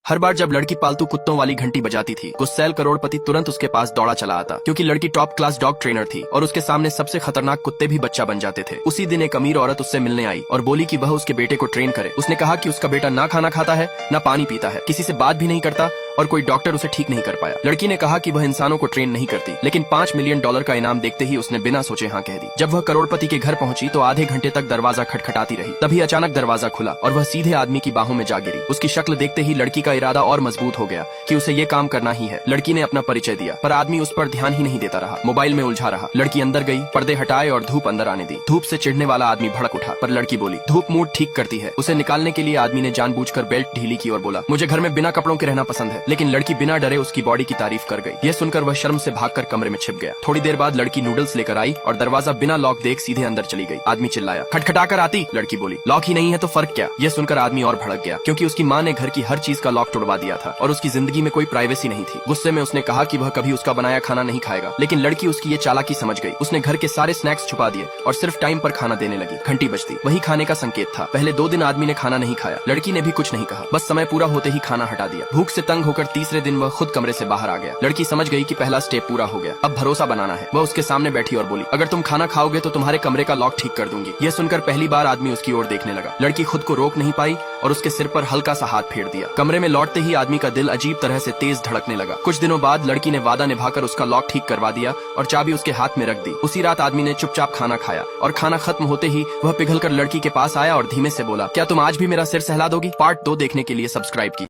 हर बार जब लड़की पालतू कुत्तों वाली घंटी बजाती थी, गुस्सैल करोड़पति तुरंत उसके पास दौड़ा चला आता, क्योंकि लड़की टॉप क्लास डॉग ट्रेनर थी और उसके सामने सबसे खतरनाक कुत्ते भी बच्चा बन जाते थे। उसी दिन एक अमीर औरत उससे मिलने आई और बोली कि वह उसके बेटे को ट्रेन करे। उसने कहा कि उसका बेटा ना खाना खाता है, ना पानी पीता है, किसी से बात भी नहीं करता और कोई डॉक्टर उसे ठीक नहीं कर पाया। लड़की ने कहा कि वह इंसानों को ट्रेन नहीं करती, लेकिन $5 मिलियन का इनाम देखते ही उसने बिना सोचे हाँ कह दी। जब वह करोड़पति के घर पहुंची तो आधे घंटे तक दरवाजा खटखटाती रही। तभी अचानक दरवाजा खुला और वह सीधे आदमी की बाहों में जा गिरी। उसकी शक्ल देखते ही लड़की का इरादा और मजबूत हो गया कि उसे ये काम करना ही है। लड़की ने अपना परिचय दिया, पर आदमी उस पर ध्यान ही नहीं देता रहा, मोबाइल में उलझा रहा। लड़की अंदर गई, पर्दे हटाए और धूप अंदर आने दी। धूप से चिढ़ने वाला आदमी भड़क उठा, पर लड़की बोली धूप मूड ठीक करती है। उसे निकालने के लिए आदमी ने जानबूझकर बेल्ट ढीली की और बोला मुझे घर में बिना कपड़ों के रहना पसंद है। लेकिन लड़की बिना डरे उसकी बॉडी की तारीफ कर गई। यह सुनकर वह शर्म से भागकर कमरे में छिप गया। थोड़ी देर बाद लड़की नूडल्स लेकर आई और दरवाजा बिना लॉक देख सीधे अंदर चली गई। आदमी चिल्लाया खटखटाकर आती। लड़की बोली लॉक ही नहीं है तो फर्क क्या। यह सुनकर आदमी और भड़क गया, क्योंकि उसकी माँ ने घर की हर चीज का लॉक तोड़वा दिया था और उसकी जिंदगी में कोई प्राइवेसी नहीं थी। गुस्से में उसने कहा कि वह कभी उसका बनाया खाना नहीं खाएगा, लेकिन लड़की उसकी ये चालाकी समझ गई। उसने घर के सारे स्नैक्स छुपा दिए और सिर्फ टाइम पर खाना देने लगी। घंटी बजती, वही खाने का संकेत था। पहले 2 दिन आदमी ने खाना नहीं खाया, लड़की ने भी कुछ नहीं कहा, बस समय पूरा होते ही खाना हटा दिया। भूख से तंग होकर तीसरे दिन वह खुद कमरे से बाहर आ गया। लड़की समझ गई कि पहला स्टेप पूरा हो गया, अब भरोसा बनाना है। वह उसके सामने बैठी और बोली अगर तुम खाना खाओगे तो तुम्हारे कमरे का लॉक ठीक कर दूंगी। यह सुनकर पहली बार आदमी उसकी ओर देखने लगा। लड़की खुद को रोक नहीं पाई और उसके सिर पर हल्का सा हाथ फेर दिया। कमरे में लौटते ही आदमी का दिल अजीब तरह से तेज धड़कने लगा। कुछ दिनों बाद लड़की ने वादा निभाकर उसका लॉक ठीक करवा दिया और चाबी उसके हाथ में रख दी। उसी रात आदमी ने चुपचाप खाना खाया और खाना खत्म होते ही वह पिघलकर लड़की के पास आया और धीमे से बोला क्या तुम आज भी मेरा सिर सहला दोगी। पार्ट 2 देखने के लिए सब्सक्राइब की।